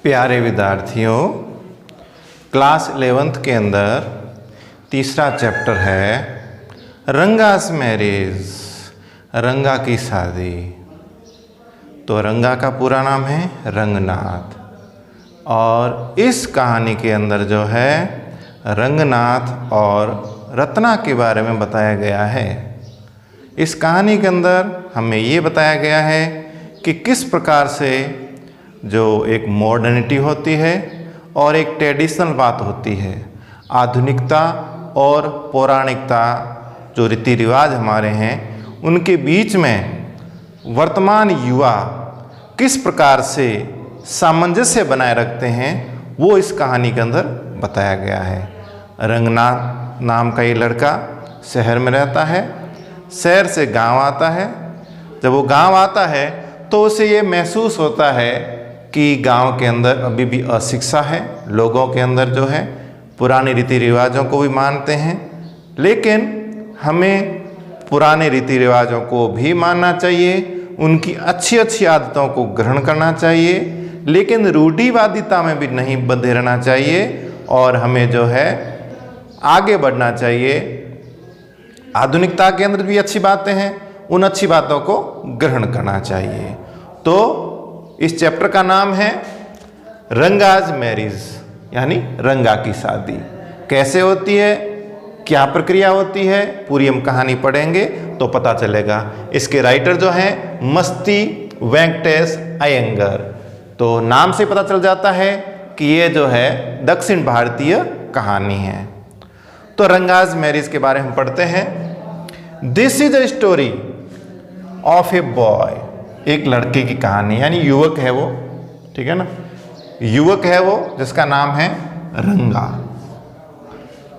प्यारे विद्यार्थियों, class 11th के अंदर तीसरा चैप्टर है रंगास मैरिज, रंगा की शादी। तो रंगा का पूरा नाम है रंगनाथ, और इस कहानी के अंदर जो है रंगनाथ और रत्ना के बारे में बताया गया है। इस कहानी के अंदर हमें ये बताया गया है कि किस प्रकार से जो एक मॉडर्निटी होती है और एक ट्रेडिशनल बात होती है, आधुनिकता और पौराणिकता, जो रीति रिवाज हमारे हैं उनके बीच में वर्तमान युवा किस प्रकार से सामंजस्य बनाए रखते हैं, वो इस कहानी के अंदर बताया गया है। रंगनाथ नाम का ये लड़का शहर में रहता है, शहर से गांव आता है। जब वो गांव आता है तो उसे ये महसूस होता है कि गांव के अंदर अभी भी अशिक्षा है, लोगों के अंदर जो है पुराने रीति रिवाजों को भी मानते हैं, लेकिन हमें पुराने रीति रिवाजों को भी मानना चाहिए, उनकी अच्छी अच्छी आदतों को ग्रहण करना चाहिए, लेकिन रूढ़िवादिता में भी नहीं बंधे रहना चाहिए और हमें जो है आगे बढ़ना चाहिए। आधुनिकता के अंदर भी अच्छी बातें हैं, उन अच्छी बातों को ग्रहण करना चाहिए। तो इस चैप्टर का नाम है रंगाज मैरिज, यानी रंगा की शादी। कैसे होती है, क्या प्रक्रिया होती है, पूरी हम कहानी पढ़ेंगे तो पता चलेगा। इसके राइटर जो हैं मस्ती वेंकटेश अयंगर। तो नाम से पता चल जाता है कि ये जो है दक्षिण भारतीय कहानी है। तो रंगाज मैरिज के बारे में हम पढ़ते हैं। This is a story of a boy, एक लड़के की कहानी, यानी युवक है वो, ठीक है ना, युवक है वो जिसका नाम है रंगा।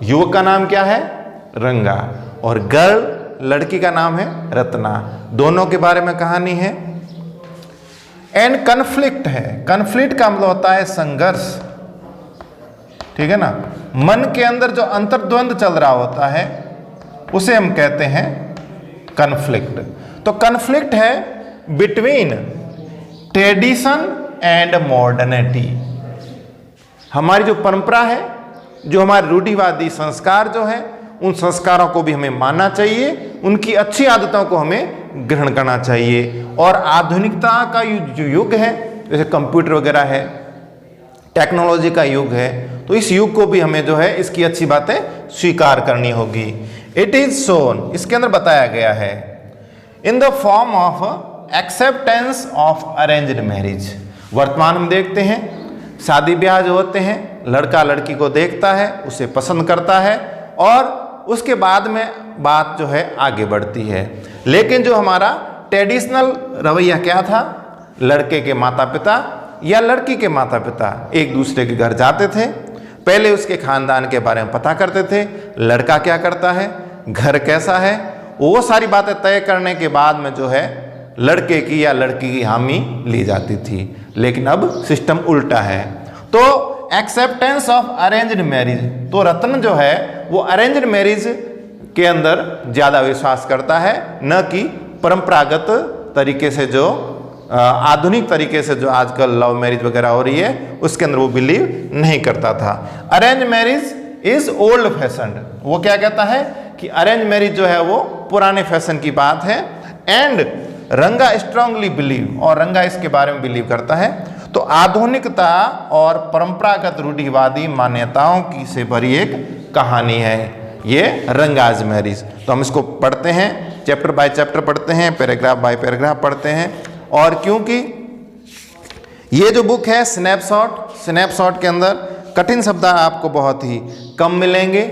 युवक का नाम क्या है? रंगा। और गर्ल, लड़की का नाम है रत्ना। दोनों के बारे में कहानी है। एंड कन्फ्लिक्ट है। कन्फ्लिक्ट का मतलब होता है संघर्ष, ठीक है ना। मन के अंदर जो अंतर्द्वंद चल रहा होता है उसे हम कहते हैं कन्फ्लिक्ट। तो कन्फ्लिक्ट है बिटवीन ट्रेडिशन एंड मॉडर्निटी। हमारी जो परंपरा है, जो हमारे रूढ़िवादी संस्कार जो है, उन संस्कारों को भी हमें मानना चाहिए, उनकी अच्छी आदतों को हमें ग्रहण करना चाहिए। और आधुनिकता का जो युग है, जैसे कंप्यूटर वगैरह है, टेक्नोलॉजी का युग है, तो इस युग को भी हमें जो है इसकी अच्छी बातें स्वीकार करनी होगी। इट इज शोन, इसके अंदर बताया गया है, in the form of acceptance of arranged marriage. वर्तमान में देखते हैं शादी ब्याह जो होते हैं, लड़का लड़की को देखता है, उसे पसंद करता है और उसके बाद में बात जो है आगे बढ़ती है। लेकिन जो हमारा ट्रेडिशनल रवैया क्या था, लड़के के माता पिता या लड़की के माता पिता एक दूसरे के घर जाते थे, पहले उसके खानदान के बारे में पता करते थे, लड़का क्या करता है, घर कैसा है, वो सारी बातें तय करने के बाद में जो है लड़के की या लड़की की हामी ली जाती थी। लेकिन अब सिस्टम उल्टा है। तो एक्सेप्टेंस ऑफ अरेंज्ड मैरिज, तो रत्न जो है वो अरेंज्ड मैरिज के अंदर ज़्यादा विश्वास करता है, न कि परंपरागत तरीके से जो आधुनिक तरीके से जो आजकल लव मैरिज वगैरह हो रही है उसके अंदर वो बिलीव नहीं करता था। Arrange marriage is old fashioned, वो क्या कहता है कि अरेंज मैरिज जो है वो पुराने फैशन की बात है। एंड रंगा स्ट्रांगली बिलीव, और रंगा इसके बारे में बिलीव करता है। तो आधुनिकता और परंपरागत रूढ़िवादी मान्यताओं की से भरी एक कहानी है ये रंगाज मैरिज। तो हम इसको पढ़ते हैं, चैप्टर बाय चैप्टर पढ़ते हैं, पैराग्राफ बाय पैराग्राफ पढ़ते हैं। और क्योंकि ये जो बुक है स्नैपशॉट के अंदर कठिन शब्द आपको बहुत ही कम मिलेंगे,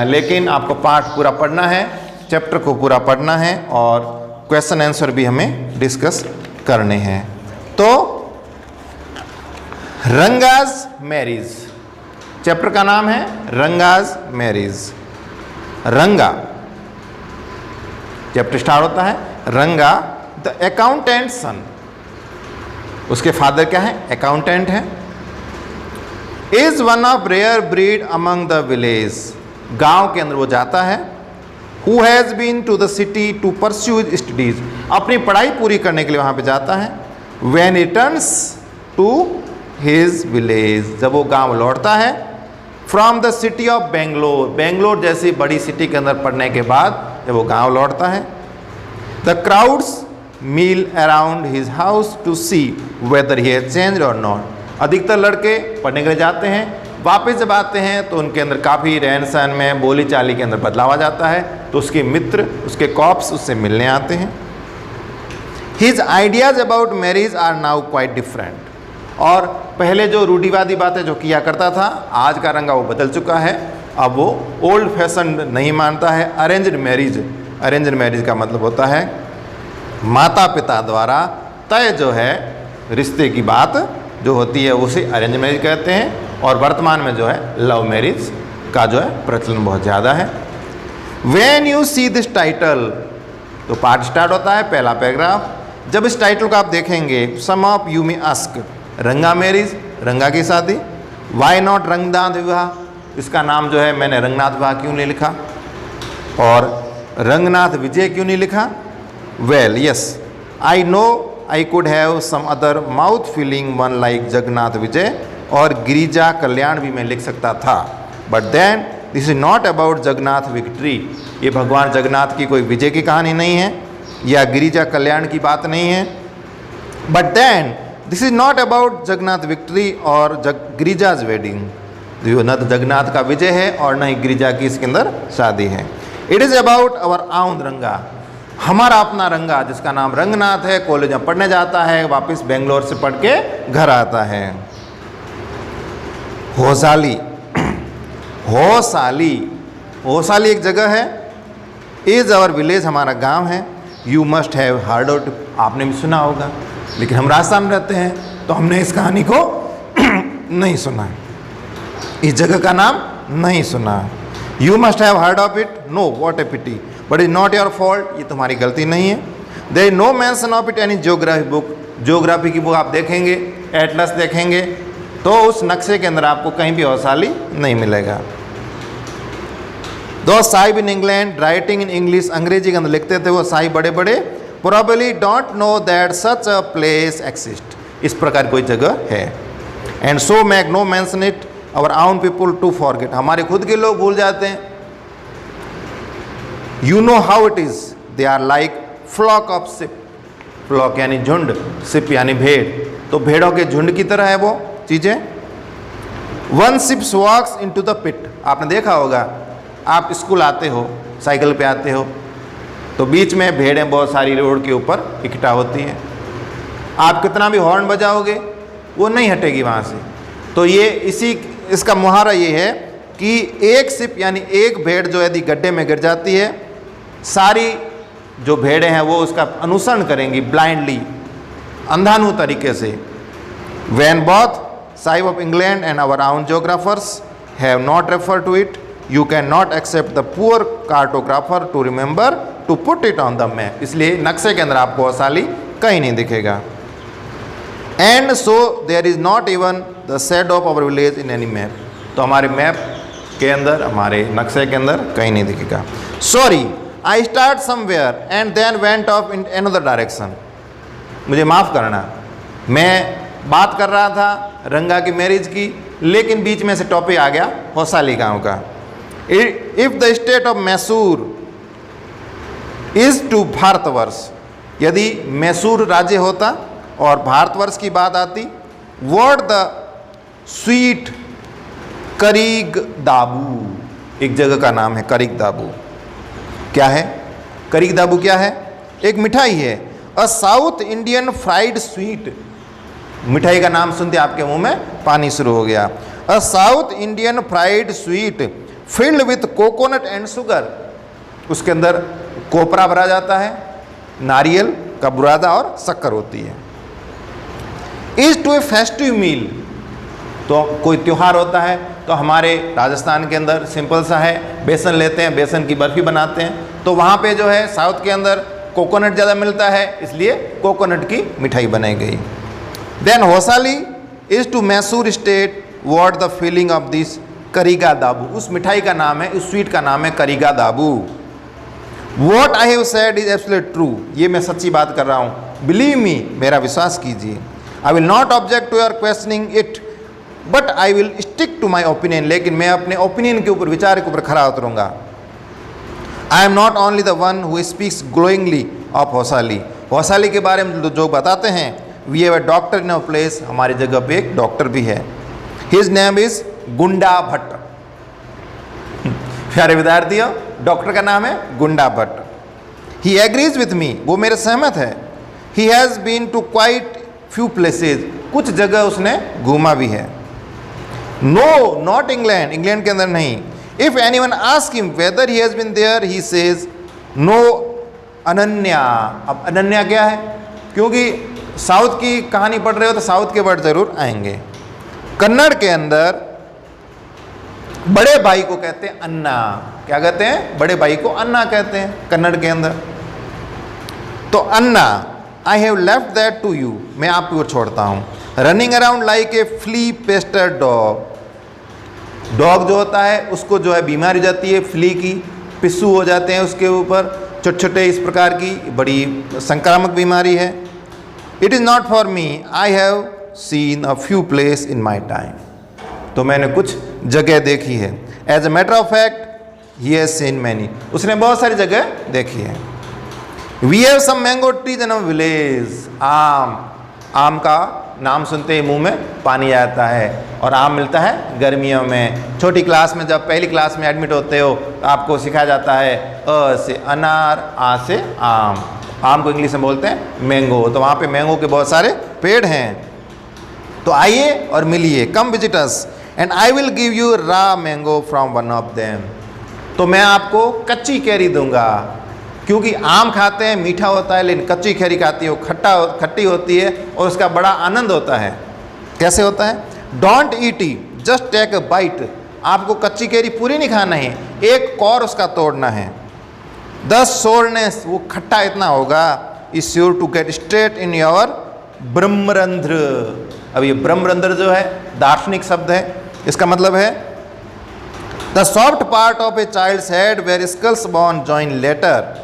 लेकिन आपको पाठ पूरा पढ़ना है, चैप्टर को पूरा पढ़ना है और क्वेश्चन आंसर भी हमें डिस्कस करने हैं। तो रंगाज मैरिज, चैप्टर का नाम है रंगाज मैरिज। रंगा, चैप्टर स्टार्ट होता है रंगा द अकाउंटेंट सन, उसके फादर क्या है, अकाउंटेंट है। Is one of rare breed among the village, गांव के अंदर वो जाता है। Who has been to the city to pursue studies, अपनी पढ़ाई पूरी करने के लिए वहाँ पे जाता है। When returns to his village, जब वो गांव लौटता है, from the city of Bangalore, Bangalore जैसी बड़ी सिटी के अंदर पढ़ने के बाद जब वो गांव लौटता है, the crowds mill around his house to see whether he has changed और नॉट। अधिकतर लड़के पढ़ने के लिए जाते हैं, वापस जब आते हैं तो उनके अंदर काफ़ी रहन सहन में, बोली चाली के अंदर बदलाव आ जाता है, तो उसके मित्र, उसके कॉप्स उससे मिलने आते हैं। His ideas about marriage are now quite different, और पहले जो रूढ़िवादी बातें जो किया करता था, आज का रंगा वो बदल चुका है। अब वो ओल्ड फैशन नहीं मानता है। अरेंज्ड मैरिज, अरेंज्ड मैरिज का मतलब होता है माता पिता द्वारा तय जो है रिश्ते की बात जो होती है उसे अरेंज मैरिज कहते हैं, और वर्तमान में जो है लव मैरिज का जो है प्रचलन बहुत ज़्यादा है। When you see this title, तो पार्ट स्टार्ट होता है, पहला पैराग्राफ। जब इस टाइटल को आप देखेंगे, सम ऑफ यू मे आस्क, रंगा मैरिज, रंगा की शादी, वाई नॉट रंगनाथ विवाह, इसका नाम जो है मैंने रंगनाथ विवाह क्यों नहीं लिखा और रंगनाथ विजय क्यों नहीं लिखा? Well yes, I know I could have some other mouth feeling one like Jagannath Vijay और गिरिजा कल्याण भी मैं लिख सकता था, but then this is not about Jagannath victory, ये भगवान जगन्नाथ की कोई विजय की कहानी नहीं है या गिरिजा कल्याण की बात नहीं है। But then this is not about Jagannath victory और गिरिजाज वेडिंग, न तो जगन्नाथ का विजय है और न ही गिरिजा की इसके अंदर शादी है। इट इज़ अबाउट अवर आउन रंगा, हमारा अपना रंगा जिसका नाम रंगनाथ है, कॉलेज में पढ़ने जाता है, वापस बेंगलोर से पढ़ के घर आता है। होसाली, होसाली, होसाली एक जगह है, इज आवर विलेज, हमारा गांव है। You must have heard out, आपने भी सुना होगा, लेकिन हम राजस्थान में रहते हैं तो हमने इस कहानी को नहीं सुना, इस जगह का नाम नहीं सुना। You must have heard of it, no what a pity, but is not your fault, ये तुम्हारी गलती नहीं है। There is no mention of it any geography book, geography की बुक आप देखेंगे, एटलस देखेंगे तो उस नक्शे के अंदर आपको कहीं भी होसाली नहीं मिलेगा। Though sahib in England writing in English, अंग्रेजी के अंदर लिखते थे वो साहिब बड़े बड़े, probably don't know that such a place exist, इस प्रकार कोई जगह है। And so make no mention it our own people to forget, हमारे खुद के लोग भूल जाते हैं। You know how it is, they are like flock of sheep, flock यानी झुंड, शिप यानी भेड़, तो भेड़ों के झुंड की तरह है वो चीज़ें। One sheep walks in to the pit, आपने देखा होगा, आप स्कूल आते हो, साइकिल पे आते हो, तो बीच में भेड़ें बहुत सारी रोड के ऊपर इकट्ठा होती हैं, आप कितना भी हॉर्न बजाओगे वो नहीं हटेगी वहाँ से। तो ये इसका मुहावरा ये है कि एक शिप यानी एक भेड़ जो यदि गड्ढे में गिर जाती है, सारी जो भेड़ें हैं वो उसका अनुसरण करेंगी ब्लाइंडली, अंधानु तरीके से। When both side of England and our own geographers have not referred to it, you cannot accept the poor cartographer to remember to put it on the map, इसलिए नक्शे के अंदर आपको होसाली कहीं नहीं दिखेगा। And so there is not even the shadow of our village in any map, तो हमारे मैप के अंदर, हमारे नक्शे के अंदर कहीं नहीं दिखेगा। Sorry, I start somewhere and then went off in another direction, मुझे माफ़ करना, मैं बात कर रहा था रंगा की मैरिज की, लेकिन बीच में से टॉपिक आ गया होसाली गांव का। If the state of Mysore is to Bharatvarsha, यदि मैसूर राज्य होता और भारतवर्ष की बात आती, वर्ड द स्वीट करीग दाबू, एक जगह का नाम है करीग दाबू। क्या है करीग दाबू? क्या है? एक मिठाई है, अ साउथ इंडियन फ्राइड स्वीट, मिठाई का नाम सुनते आपके मुंह में पानी शुरू हो गया। A South Indian fried sweet filled with coconut and sugar, उसके अंदर कोपरा भरा जाता है, नारियल का बुरादा और शक्कर होती है। इज टू ए फेस्टिव मील, तो कोई त्यौहार होता है तो हमारे राजस्थान के अंदर सिंपल सा है, बेसन लेते हैं, बेसन की बर्फी बनाते हैं, तो वहाँ पे जो है साउथ के अंदर कोकोनट ज़्यादा मिलता है, इसलिए कोकोनट की मिठाई बनाई गई। देन होसाली is to Mysore state what the feeling of this karigadubu, उस मिठाई का नाम है, उस स्वीट का नाम है करीगा दाबू। What I have said is absolute true, ये मैं सच्ची बात कर रहा हूँ, बिलीव मी, मेरा विश्वास कीजिए। I will not object to your questioning it but I will stick to my opinion, लेकिन मैं अपने ओपिनियन के ऊपर, विचार के ऊपर खड़ा उतरूंगा। I am not only the one who speaks glowingly of Vaishali, Vaishali के बारे में जो बताते हैं। We have a doctor in our place, हमारी जगह पे एक डॉक्टर भी है। हिज नेम इज गुंडा भट्ट। प्यारे विद्यार्थियों, डॉक्टर का नाम है Gunda Bhatt. He agrees with me, वो मेरे सहमत है। He has been to quite few places, कुछ जगह उसने घूमा भी है। नो नॉट इंग्लैंड, इंग्लैंड के अंदर नहीं। If anyone ask him whether he has been there he says no Ananya. अब अनन्या क्या है, क्योंकि साउथ की कहानी पढ़ रहे हो तो साउथ के वर्ड जरूर आएंगे। कन्नड़ के अंदर बड़े भाई को कहते हैं अन्ना। क्या कहते हैं? बड़े भाई को अन्ना कहते हैं कन्नड़ के अंदर। तो अन्ना, I have left that to you, मैं आपको छोड़ता हूँ। Running around like a flea pester dog, dog जो होता है उसको जो है बीमारी हो जाती है फ्ली की, पिस्सू हो जाते हैं उसके ऊपर, छोटे छोटे इस प्रकार की बड़ी संक्रामक बीमारी है। It is not for me, I have seen a few place in my time, तो मैंने कुछ जगह देखी है। As a matter of fact he has seen many, उसने बहुत सारी जगह देखी है। We have some mango trees in our village, आम, आम का नाम सुनते ही मुंह में पानी आता है। और आम मिलता है गर्मियों में। छोटी क्लास में जब पहली क्लास में एडमिट होते हो तो आपको सिखाया जाता है अ से अनार, आ से आम, आम को इंग्लिश में बोलते हैं मैंगो। तो वहाँ पे मैंगो के बहुत सारे पेड़ हैं। तो आइए और मिलिए, come visit us and I will give you raw mango from one of them. तो मैं आपको कच्ची कैरी दूंगा, क्योंकि आम खाते हैं मीठा होता है, लेकिन कच्ची कैरी खाती है वो खट्टी होती है और उसका बड़ा आनंद होता है। कैसे होता है? Don't eat it, just take a bite. आपको कच्ची कैरी पूरी नहीं खाना है, एक कौर उसका तोड़ना है। द सोरनेस, वो खट्टा इतना होगा, is sure to get straight in your brahmarandhra. अब ये ब्रह्मरंध्र जो है दार्शनिक शब्द है, इसका मतलब है the soft part of a child's head where skull's bone join later.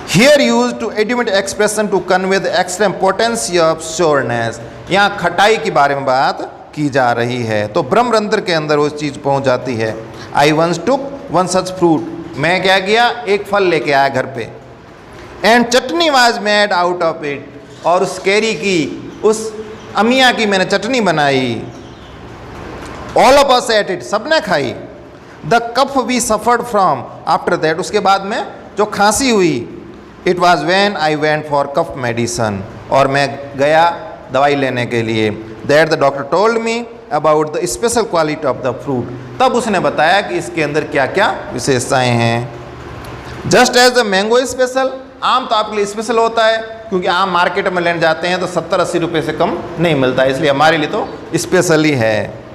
Here use to intimate expression to convey the extreme potency of sureness. यहाँ खटाई के बारे में बात की जा रही है, तो ब्रह्मरंध्र के अंदर वो चीज़ पहुँच जाती है। I once took one such fruit, मैं क्या किया, एक फल लेके आया घर पे। And chutney was made out of it, और उस कैरी की, उस अमिया की मैंने चटनी बनाई। All of us ate it, सबने खाई। The cough we suffered from after that, उसके बाद में जो खांसी हुई, it was when I went for cough medicine, और मैं गया दवाई लेने के लिए। That the doctor told me about the special quality of the fruit, तब उसने बताया कि इसके अंदर क्या क्या विशेषताएं हैं। Just as the mango special, आम तो आपके लिए स्पेशल होता है, क्योंकि आम मार्केट में लेने जाते हैं तो 70-80 रुपये से कम नहीं मिलता है, इसलिए हमारे लिए तो स्पेशल ही है।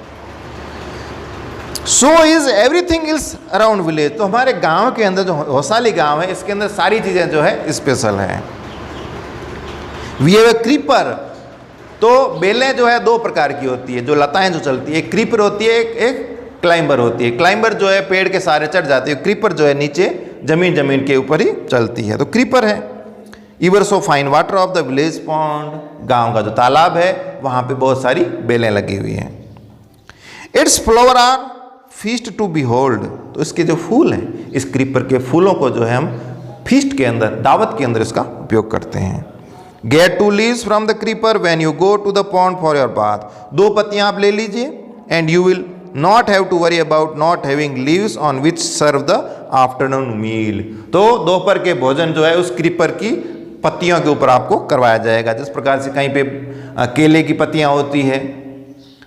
So is everything is around village, तो हमारे गांव के अंदर जो वैशाली गांव है, इसके अंदर सारी चीज़ें जो है स्पेशल हैं। वी हैव अ क्रीपर, तो बेलें जो है दो प्रकार की होती है, जो लताएं जो चलती है, एक क्रीपर होती है, एक क्लाइंबर होती है। क्लाइंबर जो है पेड़ के सारे चढ़ जाती है, क्रीपर जो है नीचे जमीन के ऊपर ही चलती है, तो क्रीपर है। Ever so fine water of the village pond, गांव का जो तालाब है वहाँ पे बहुत सारी बेलें लगी हुई हैं। Its flower are feast to behold, तो इसके जो फूल हैं, इस क्रीपर के फूलों को जो है हम फीस्ट के अंदर, दावत के अंदर इसका उपयोग करते हैं। Get 2 leaves from the creeper when you go to the pond for your bath, 2 पत्तियां आप ले लीजिए। And you will not have to worry about not having leaves on which serve the afternoon meal, तो दोपहर के भोजन जो है उस क्रीपर की पत्तियों के ऊपर आपको करवाया जाएगा। जिस प्रकार से कहीं पे केले की पत्तियां होती है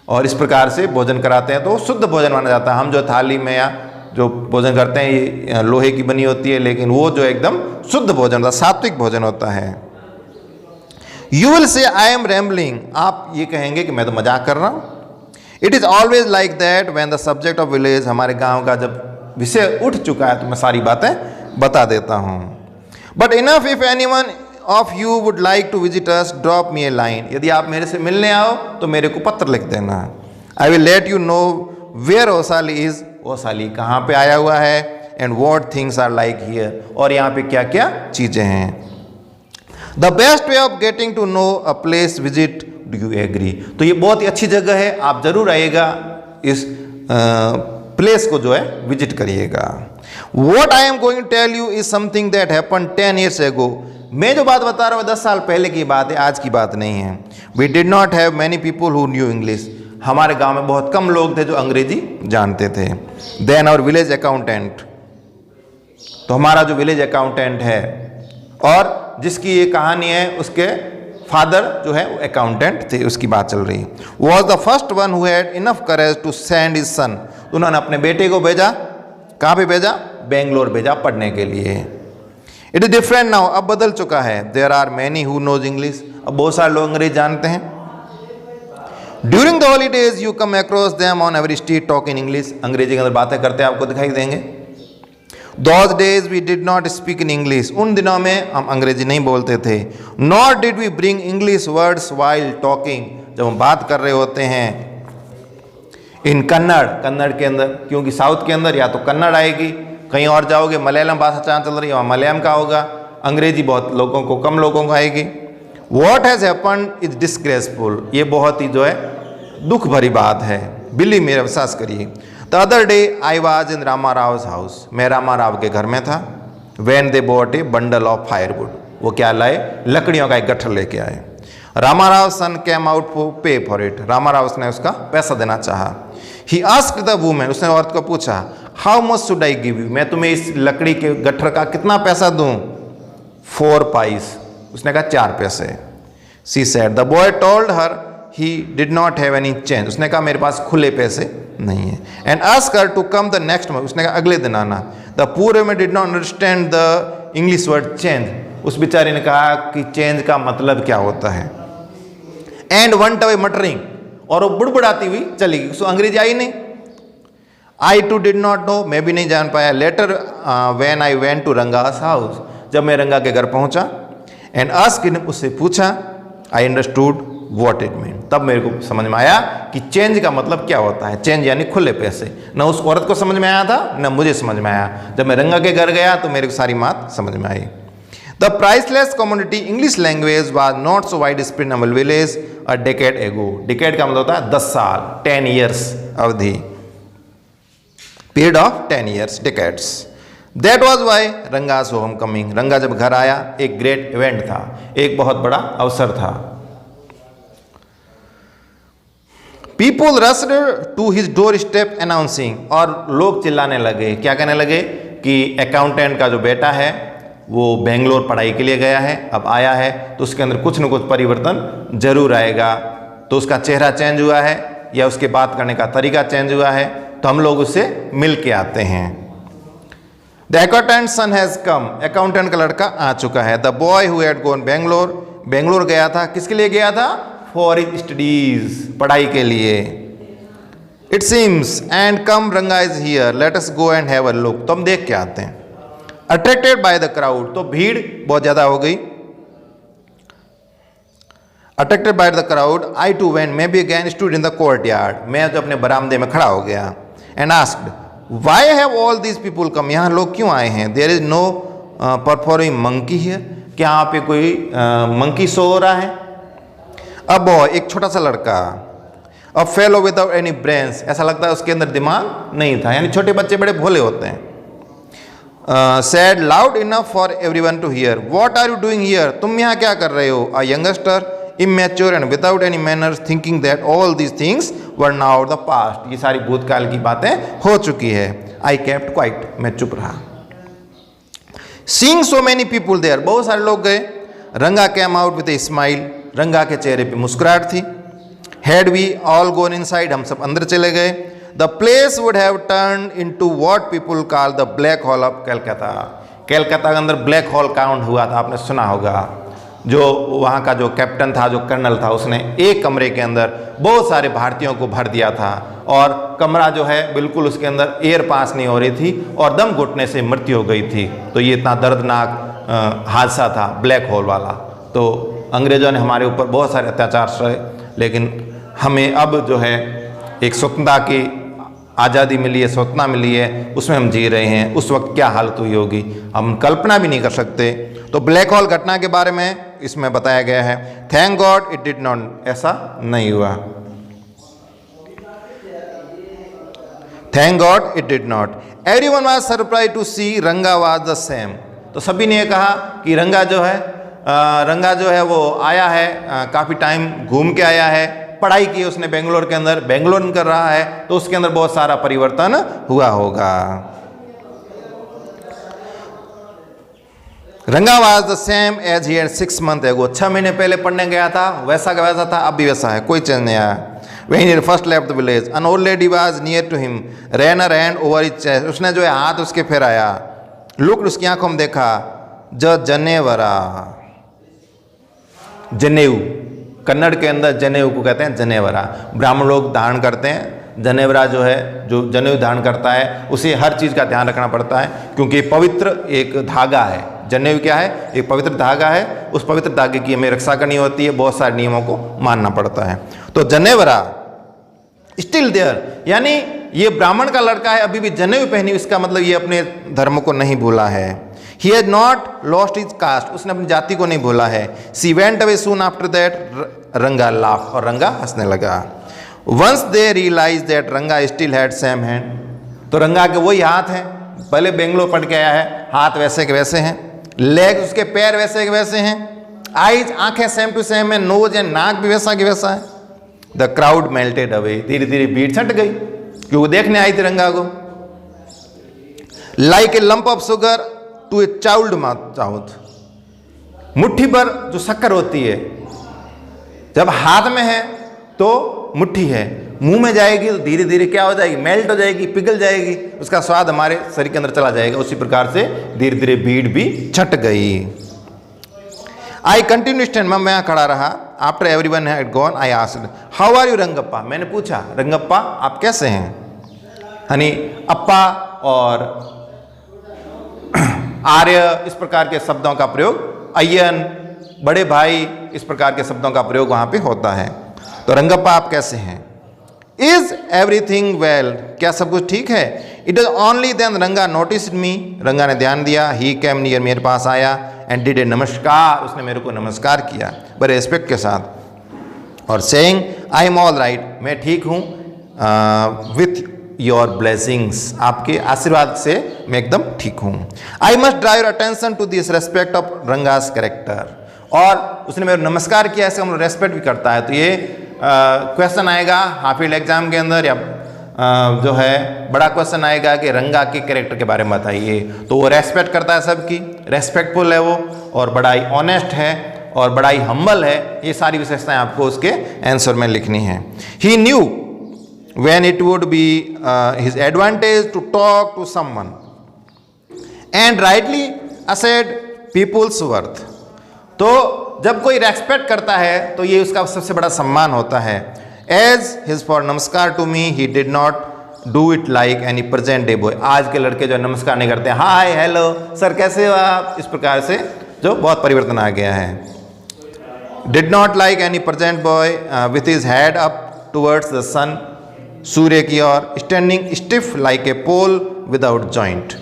और इस प्रकार से भोजन कराते हैं, तो शुद्ध भोजन माना जाता है। हम जो थाली में या जो भोजन करते हैं ये लोहे की बनी होती है, लेकिन वो जो एकदम शुद्ध भोजन होता है, सात्विक भोजन होता है। You will say I am rambling, आप ये कहेंगे कि मैं तो मजाक कर रहा हूँ। It is always like that when the subject of village, हमारे गाँव का जब विषय उठ चुका है तो मैं सारी बातें बता देता हूँ। But enough if anyone of you would like to visit us, drop me a line, यदि आप मेरे से मिलने आओ तो मेरे को पत्र लिख देना। I will let you know where Vaishali is, Vaishali कहाँ पे आया हुआ है, and what things are like here, और यहाँ पे क्या क्या चीज़ें हैं। The best way of getting to know a place visit, do you agree? तो ये बहुत ही अच्छी जगह है, आप जरूर आइएगा, इस प्लेस को जो है विजिट करिएगा। What I am going to tell you is something that happen 10 years ago। मैं जो बात बता रहा हूँ 10 साल पहले की बात है, आज की बात नहीं है। We did not have many people who knew English. हमारे गांव में बहुत कम लोग थे जो अंग्रेजी जानते थे। देन आवर विलेज अकाउंटेंट, तो हमारा जो विलेज अकाउंटेंट है और जिसकी ये कहानी है, उसके फादर जो है वो अकाउंटेंट थे, उसकी बात चल रही। Was the first one who had enough courage to send his son. उन्होंने अपने बेटे को भेजा, कहाँ पे भेजा? बेंगलोर भेजा पढ़ने के लिए। इट इज डिफरेंट नाउ, अब बदल चुका है। There are many who knows English, अब बहुत सारे लोग अंग्रेज जानते हैं। During the holidays you come across them on every street talk in English, अंग्रेजी के अंदर बातें करते आपको दिखाई देंगे। Those days we did not speak in English, उन दिनों में हम अंग्रेजी नहीं बोलते थे। Nor did we bring English words while talking, जब हम बात कर रहे होते हैं। इन कन्नड़, कन्नड़ के अंदर, क्योंकि साउथ के अंदर या तो कन्नड़ आएगी, कहीं और जाओगे मलयालम भाषा जहाँ चल रही है वहाँ मलयालम का होगा, अंग्रेजी बहुत लोगों को, कम लोगों को आएगी। What has happened is disgraceful, ये बहुत ही जो है दुख भरी बात है, बिल्ली मेरा विश्वास करिए। The other day I was in Rama Rao house, मैं रामा राव के घर में था। When they bought a bundle of firewood, वो क्या लाए? लकड़ियों का एक गट्ठर लेके आए। Rama Rao son came out for pay for it, Rama Rao ने उसका पैसा देना चाहा। ही आस्क्ड द वुमेन, उसने औरत को पूछा, how much should I give you, मैं तुम्हें इस लकड़ी के गट्ठर का कितना पैसा दूं? 4 pice, उसने कहा 4 पैसे। She said, the boy told her he did not have any change, उसने कहा मेरे पास खुले पैसे नहीं है। And ask her to come the next month, उसने कहा अगले दिन आना। The poor woman did not understand the English word change, उस बेचारी ने कहा कि चेंज का मतलब क्या होता है। एंड वंट अवे मटरिंग, और वो बुड़बुड़ाती हुई चली गई, उसको अंग्रेजी आई नहीं। I too did not know, मैं भी नहीं जान पाया। Later when I went to Ranga's house, जब मैं रंगा के घर पहुंचा। एंड आस्क्ड, उससे पूछा, I understood what it mean, तब मेरे को समझ में आया कि चेंज का मतलब क्या होता है। चेंज यानी खुले पैसे। न उस औरत को समझ में आया था, न मुझे समझ में आया। जब मैं रंगा के घर गया तो मेरे को सारी बात समझ में आई। The priceless community English language was not so wide spread in our village a decade ago. Decade का मतलब होता है 10 साल, 10 years अवधि, period of 10 years, decades. That was why Ranga's home coming, Ranga जब घर आया एक ग्रेट इवेंट था, एक बहुत बड़ा अवसर था। People rushed to his doorstep announcing, और लोग चिल्लाने लगे, क्या कहने लगे? कि अकाउंटेंट का जो बेटा है वो बेंगलोर पढ़ाई के लिए गया है, अब आया है तो उसके अंदर कुछ न कुछ परिवर्तन जरूर आएगा। तो उसका चेहरा चेंज हुआ है या उसके बात करने का तरीका चेंज हुआ है, तो हम लोग उससे मिल के आते हैं। The accountant son has come, accountant का लड़का आ चुका है। The boy who had gone Bangalore, Bangalore गया था, किसके लिए गया था? फॉर हिज स्टडीज, पढ़ाई के लिए। इट सीम्स एंड कम रंगा is here, late us go and have a look, तो हम देख के आते हैं। अट्रैक्टेड बाय द क्राउड, तो भीड़ बहुत ज्यादा हो गई। Attracted by the crowd I too went, मैं भी again stood in the courtyard, मैं तो अपने बरामदे में खड़ा हो गया। And asked, why have all these people come, यहाँ लोग क्यों आए हैं? There is no performing monkey here, क्या यहाँ पे कोई मंकी शो हो रहा है? अब बॉय, एक छोटा सा लड़का, a fellow without any brains, ऐसा लगता है उसके अंदर दिमाग नहीं था, यानी छोटे बच्चे बड़े भोले होते हैं। Said loud enough for everyone to hear, what are you doing here, तुम यहाँ क्या कर रहे हो? A youngster immature and without any manners thinking that all these things were now the past, ये सारी भूतकाल की बातें हो चुकी है। I kept quiet, मैं चुप रहा। Seeing so many people there, बहुत सारे लोग गए। रंगा came out with a smile, रंगा के चेहरे पे मुस्कुराहट थी। Had we all gone inside, हम सब अंदर चले गए। The place would have turned into what people call the black hole of Calcutta, Calcutta के अंदर ब्लैक होल काउंट हुआ था, आपने सुना होगा। जो वहाँ का जो कैप्टन था, जो कर्नल था, उसने एक कमरे के अंदर बहुत सारे भारतीयों को भर दिया था और कमरा जो है बिल्कुल उसके अंदर एयर पास नहीं हो रही थी और दम घुटने से मृत्यु हो गई थी। तो ये इतना दर्दनाक हादसा था ब्लैक होल वाला। तो अंग्रेज़ों ने हमारे ऊपर बहुत सारे अत्याचार सहे, लेकिन हमें अब जो है एक स्वतंत्रता की आज़ादी मिली है, स्वतंत्रता मिली है, उसमें हम जी रहे हैं। उस वक्त क्या हालत हुई होगी हम कल्पना भी नहीं कर सकते। तो ब्लैक होल घटना के बारे में इसमें बताया गया है। Thank God it did not, ऐसा नहीं हुआ। Thank God it did not. Everyone was surprise to see Ranga was the same. तो सभी ने कहा कि रंगा जो है वो आया है, काफ़ी टाइम घूम के आया है, पढ़ाई की उसने बेंगलोर के अंदर, बेंगलोर में कर रहा है, तो उसके अंदर बहुत सारा परिवर्तन हुआ होगा। Ranga was the same as he had 6 months ago। 6 महीने पहले पढ़ने गया था, वैसा का वैसा था, अब भी वैसा है, कोई चेंज नहीं आया। When he first left the village, an old lady was near to him, ran her hand over his chest। उसने जो है हाथ उसके फेराया, लुक उसकी आंखों में देखा, जनेवरा, जनेऊ, कन्नड़ के अंदर जनेऊ को कहते हैं जनेवरा। ब्राह्मण लोग धारण करते हैं जनेवरा, जो है जो जनेऊ धारण करता है उसे हर चीज़ का ध्यान रखना पड़ता है, क्योंकि पवित्र एक धागा है। जनेऊ क्या है? एक पवित्र धागा है, उस पवित्र धागे की हमें रक्षा करनी होती है, बहुत सारे नियमों को मानना पड़ता है। तो जनेवरा स्टिल देयर, यानी ये ब्राह्मण का लड़का है, अभी भी जनेऊ पहनी, इसका मतलब ये अपने धर्म को नहीं भूला है। He had not lost his caste, उसने अपनी जाति को नहीं भूला है। She went away soon after that, रंगा laughed, और रंगा हंसने लगा। Once they realized that रंगा still had same hand, तो रंगा के वही हाथ हैं, पहले बेंगलोर पढ़ के आया है, हाथ वैसे के वैसे हैं, लेग्स उसके पैर वैसे के वैसे हैं, आईज आंखें सेम टू सेम है, नोज या नाक भी वैसा के वैसा है। द क्राउड मेल्टेड अवे, धीरे धीरे भीड़ छट गई, क्योंकि देखने आई थी रंगा को। Like a lump of sugar to a child mouth, मुट्ठी पर जो शक्कर होती है जब हाथ में है तो मुट्ठी है, मुंह में जाएगी तो धीरे धीरे क्या हो जाएगी? मेल्ट हो जाएगी, पिघल जाएगी, उसका स्वाद हमारे शरीर के अंदर चला जाएगा। उसी प्रकार से धीरे धीरे भीड़ भी छट गई। आई कंटिन्यू स्टैंड, मैं यहाँ खड़ा रहा। After everyone had gone I asked how are you Rangappa, मैंने पूछा रंगप्पा आप कैसे हैं? हनी अप्पा और आर्य इस प्रकार के शब्दों का प्रयोग, अय्यन बड़े भाई, इस प्रकार के शब्दों का प्रयोग वहां पे होता है। तो रंगप्पा आप कैसे हैं? इज एवरीथिंग वेल, क्या सब कुछ ठीक है? इट इज ओनली देन रंगा नोटिस मी, रंगा ने ध्यान दिया। ही केम नियर, मेरे पास आया, एंड डिड ए नमस्कार, उसने मेरे को नमस्कार किया बड़े रिस्पेक्ट के साथ, और saying I am all right, मैं ठीक हूँ, विथ योर ब्लेसिंग्स, आपके आशीर्वाद से मैं एकदम ठीक हूँ। I must draw your attention to this respect of Ranga's character, और उसने मेरे नमस्कार किया, ऐसे हम लोग रेस्पेक्ट भी करता है। तो ये क्वेश्चन आएगा हाफ ईयर एग्जाम के अंदर, या जो है बड़ा क्वेश्चन आएगा कि रंगा के कैरेक्टर के बारे में बताइए। तो वो रेस्पेक्ट करता है सबकी, रेस्पेक्टफुल है वो, और बड़ा ही ऑनेस्ट है, और बड़ा ही हम्बल है। ये सारी विशेषताएं आपको उसके आंसर में लिखनी है। ही new when it would be his advantage to talk to someone and rightly assaid people's worth। तो जब कोई रेस्पेक्ट करता है तो ये उसका सबसे बड़ा सम्मान होता है। As his for नमस्कार to me he did not do it like any present day boy, आज के लड़के जो नमस्कार नहीं करते, हाय हेलो सर कैसे हो आप, इस प्रकार से जो बहुत परिवर्तन आ गया है। Did not like any present boy with his head up towards the sun, सूर्य की ओर, standing stiff like a pole without joint,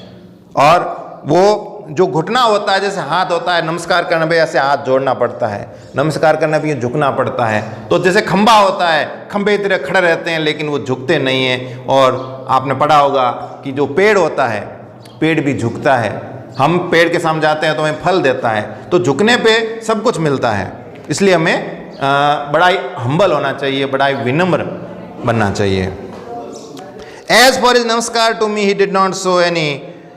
और वो जो घुटना होता है, जैसे हाथ होता है नमस्कार करने पे ऐसे हाथ जोड़ना पड़ता है, नमस्कार करने पे झुकना पड़ता है। तो जैसे खंबा होता है, खंबे की तरह खड़े रहते हैं लेकिन वो झुकते नहीं हैं। और आपने पढ़ा होगा कि जो पेड़ होता है, पेड़ भी झुकता है, हम पेड़ के सामने जाते हैं तो हमें फल देता है, तो झुकने पे सब कुछ मिलता है। इसलिए हमें बड़ा ही हम्बल होना चाहिए, बड़ा ही विनम्र बनना चाहिए। As for is namaskar to me he did not show any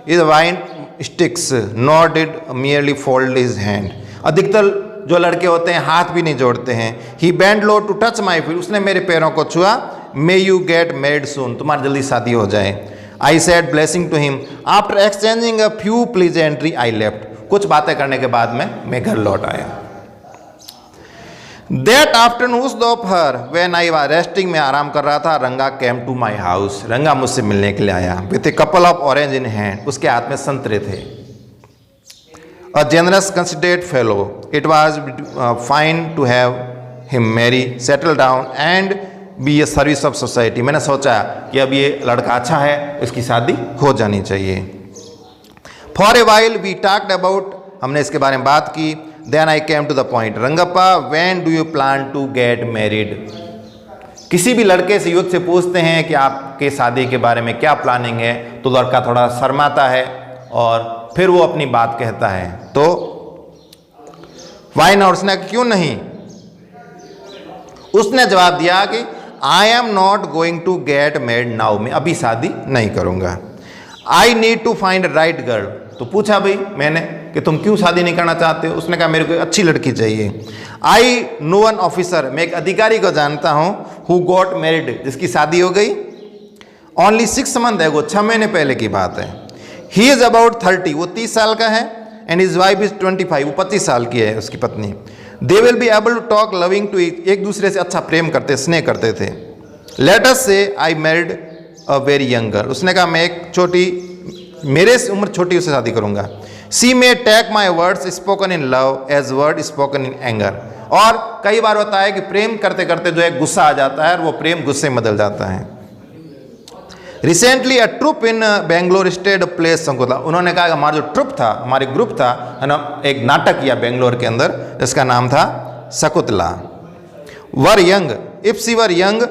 is wine sticks not did merely fold his hand. अधिकतर जो लड़के होते हैं हाथ भी नहीं जोड़ते हैं। He bend low to touch my feet, उसने मेरे पैरों को छुआ। May you get married soon, तुम्हारी जल्दी शादी हो जाए। I said blessing to him after exchanging a few pleasantry I left, कुछ बातें करने के बाद में मैं घर लौट आया। That afternoon उस दोपहर when I was resting, मैं आराम कर रहा था, रंगा came to my house, रंगा मुझसे मिलने के लिए आया। with a couple of orange in hand, उसके हाथ में संतरे थे। a generous considerate fellow, it was fine to have him marry, settle down and be a service of society। मैंने सोचा कि अब ये लड़का अच्छा है, इसकी शादी हो जानी चाहिए। for a while we talked about हमने इसके बारे में बात की। Then I came to the point, Rangappa when do you plan to get married? किसी भी लड़के से युवक से पूछते हैं कि आपके शादी के बारे में क्या प्लानिंग है, तो लड़का थोड़ा शर्माता है और फिर वो अपनी बात कहता है। तो वाई नॉट, उसने क्यों नहीं? उसने जवाब दिया कि I am not going to get married now, मैं अभी शादी नहीं करूंगा। I need to find right girl, तो पूछा भाई मैंने कि तुम क्यों शादी नहीं करना चाहते हो? उसने कहा मेरे को अच्छी लड़की चाहिए। आई नो वन ऑफिसर, मैं एक अधिकारी को जानता हूं, हु गॉट मैरिड, जिसकी शादी हो गई ओनली 6 मंथ है, वो 6 महीने पहले की बात है। ही इज अबाउट 30, वो 30 साल का है, एंड हिज वाइफ इज 25, वो 25 साल की है उसकी पत्नी। They will be able to talk loving to, एक दूसरे से अच्छा प्रेम करते, स्नेह करते थे। लेट अस से I married a very young girl, उसने कहा मैं एक छोटी, मेरे से उम्र छोटी उससे शादी करूंगा। She may take my words spoken in love as word spoken in anger, और कई बार होता है कि प्रेम करते करते जो है गुस्सा आ जाता है और वो प्रेम गुस्से में बदल जाता है। रिसेंटली अ ट्रुप इन बेंगलोर स्टेड प्लेस शकुंतला, उन्होंने कहा कि हमारा जो ट्रुप था, हमारे ग्रुप था, है ना, एक नाटक किया बेंगलोर के अंदर, जिसका नाम था Shakuntala. Were young, if she were young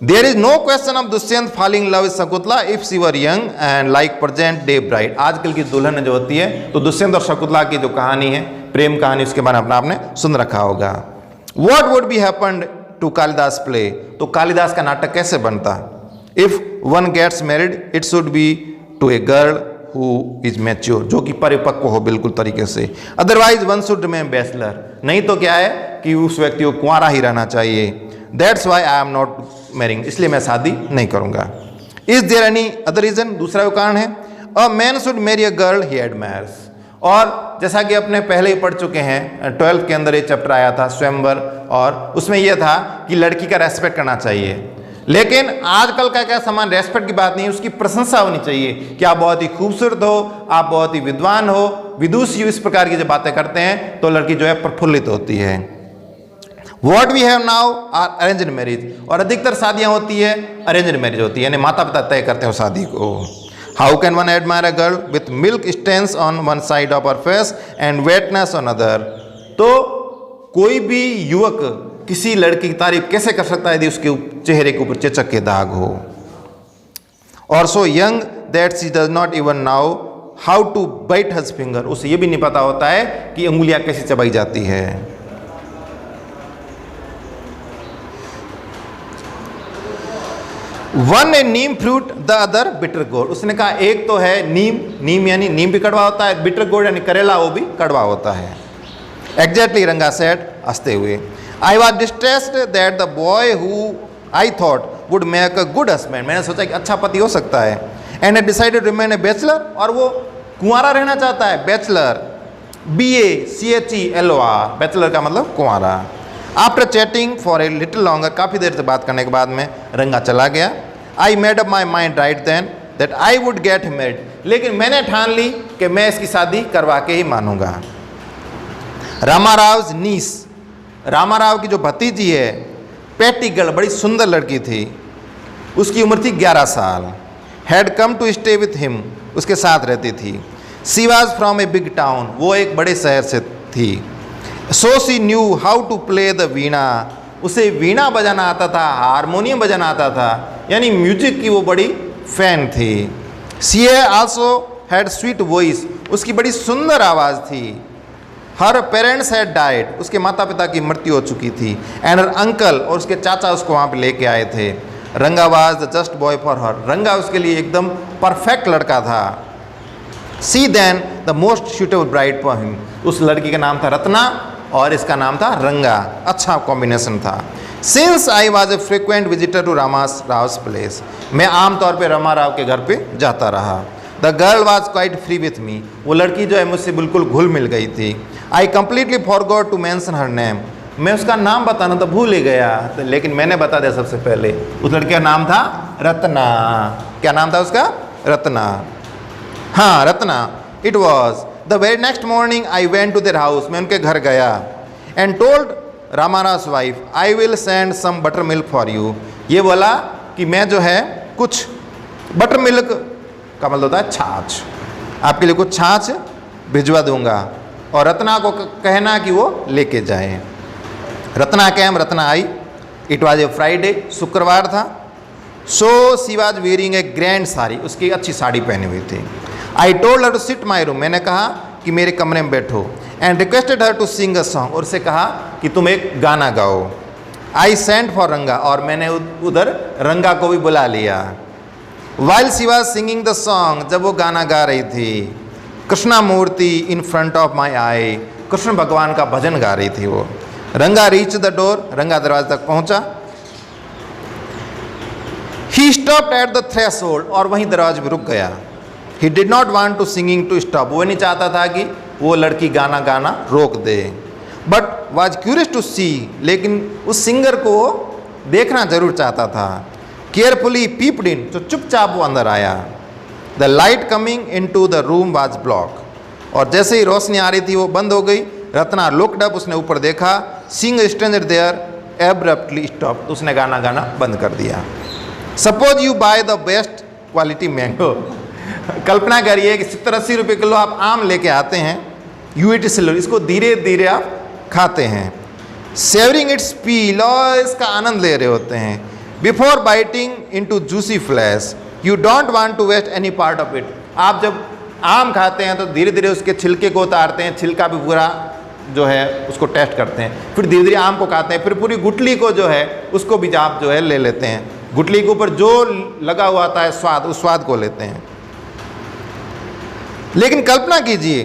there is no question of Dushyanta falling love Shakuntala if she were young and like present day bride. आजकल की दुल्हन जो होती है, तो दुष्यंत और शकुंतला की जो कहानी है, प्रेम कहानी, उसके बारे में आपने सुन रखा होगा। What would be happened to Kalidasa play, तो कालिदास का नाटक कैसे बनता? If one gets married it should be to a girl who is mature, जो कि परिपक्व हो बिल्कुल तरीके से। Otherwise one should remain bachelor, नहीं तो क्या है कि उस व्यक्ति को कुंवारा ही रहना चाहिए। That's why I am not marrying, इसलिए मैं शादी नहीं करूंगा। Is there any other reason, दूसरा कारण है। A man should marry a girl he admires, और जैसा कि अपने पहले ही पढ़ चुके हैं, 12th के अंदर ये चैप्टर आया था स्वयंवर, और उसमें यह था कि लड़की का रेस्पेक्ट करना चाहिए। लेकिन आजकल का क्या समान रेस्पेक्ट की बात नहीं, उसकी प्रशंसा होनी चाहिए कि आप बहुत ही खूबसूरत हो, आप बहुत ही विद्वान हो, विदुषी हो, इस प्रकार की जब बातें करते हैं तो लड़की जो है प्रफुल्लित होती है। What we have now are arranged marriage, और अधिकतर शादियां होती है अरेंज्ड मैरिज होती है, यानी माता पिता तय करते हैं शादी को। How can one admire a girl with milk stains on one side of her face and wetness on other, तो कोई भी युवक किसी लड़की की तारीफ कैसे कर सकता है यदि उसके चेहरे के ऊपर चेचक के दाग हो। और so young that she does not even now how to bite his finger, उसे ये भी नहीं पता होता है कि उंगलियां कैसे चबाई जाती है। One A Neem fruit the other bitter गोड, उसने कहा एक तो है नीम, नीम यानी नीम भी कड़वा होता है, बिटर गोड यानी करेला वो भी कड़वा होता है। एग्जैक्टली रंगा सेड, हंसते हुए। I was distressed that the boy who I thought would make a good husband, मैंने सोचा कि अच्छा पति हो सकता है। And I decided remain A bachelor, और वो कुंवारा रहना चाहता है, बैचलर, BACHELOR, बैचलर का मतलब कुंवारा। After chatting for a little longer, काफ़ी देर से बात करने के बाद में रंगा चला गया। I made up my mind right then that I would get married, लेकिन मैंने ठान ली कि मैं इसकी शादी करवा के ही मानूंगा। रामाराव नीस, रामाराव की जो भतीजी है, पैटी गर्ल, बड़ी सुंदर लड़की थी, उसकी उम्र थी 11 साल। Had come to stay with him, उसके साथ रहती थी। She was from a big town, वो एक बड़े शहर से थी। So she knew how to play the veena, उसे वीणा बजाना आता था, हारमोनियम बजाना आता था, यानी म्यूजिक की वो बड़ी फैन थी। सी आल्सो हैड स्वीट वॉइस, उसकी बड़ी सुंदर आवाज़ थी। हर पेरेंट्स हैड डाइड, उसके माता पिता की मृत्यु हो चुकी थी। एंड हर अंकल, और उसके चाचा उसको वहाँ पे लेके आए थे। Ranga was the just boy for her, Ranga उसके लिए एकदम परफेक्ट लड़का था। She then the most suitable bride for him, उस लड़की का नाम था रत्ना और इसका नाम था रंगा, अच्छा कॉम्बिनेशन था। Since I was a frequent visitor to Rao's place, मैं आमतौर पे रमा राव के घर पे जाता रहा। The girl was quite free with me, वो लड़की जो है मुझसे बिल्कुल घुल मिल गई थी। I completely forgot to mention her name, मैं उसका नाम बताना तो भूल ही गया, लेकिन मैंने बता दिया सबसे पहले। उस लड़की का नाम था रत्ना। क्या नाम था उसका? रत्ना। हाँ, Ratna. It was the very next morning I went to their house, मैं उनके घर गया। And told Ramarao's wife I will send some butter milk for you, ये बोला कि मैं जो है कुछ बटर मिल्क का मतलब होता है छाछ, आपके लिए कुछ छाछ भिजवा दूंगा और रत्ना को कहना कि वो लेके जाए। रत्ना कैम, रत्ना आई। इट वॉज ए फ्राइडे, शुक्रवार था। So she was wearing a grand sari, उसकी अच्छी साड़ी पहनी हुई थी। I told her to sit my room, मैंने कहा कि मेरे कमरे में बैठो। And requested her to sing a song, और उससे कहा कि तुम एक गाना गाओ। आई सेंट फॉर रंगा, और मैंने उधर रंगा को भी बुला लिया। While she was singing the song, जब वो गाना गा रही थी, कृष्णा मूर्ति इन फ्रंट ऑफ माई आई, कृष्ण भगवान का भजन गा रही थी वो। रंगा रीच द डोर, रंगा दरवाजे तक पहुंचा। He stopped at the threshold, और वहीं दरवाजे पर रुक गया। He did not want to singing to stop, वो नहीं चाहता था कि वो लड़की गाना गाना रोक दे। बट वॉज क्यूरियस टू सी, लेकिन उस सिंगर को वो देखना जरूर चाहता था। केयरफुली पीप्ड इन, तो चुपचाप वो अंदर आया। The light coming in to the room was block, और जैसे ही रोशनी आ रही थी वो बंद हो गई। रत्ना लुक्ड अप, उसने ऊपर देखा। Seeing a stranger there abruptly stop, तो उसने गाना गाना बंद कर दिया। Suppose you buy the best quality mango, कल्पना करिए कि 70-80 रुपये किलो आप आम लेके आते हैं, यू इट सिल्वर, इसको धीरे धीरे आप खाते हैं, सेवरिंग इट्स पील, और इसका आनंद ले रहे होते हैं। Before biting into juicy flash, you don't want to waste any part of it. आप जब आम खाते हैं तो धीरे धीरे उसके छिलके को उतारते हैं, छिलका भी पूरा जो है उसको टेस्ट करते हैं, फिर धीरे धीरे आम को खाते हैं, फिर पूरी गुठली को जो है उसको भी आप जो है ले लेते हैं। गुठली के ऊपर जो लगा हुआ आता है स्वाद, उस स्वाद को लेते हैं। लेकिन कल्पना कीजिए,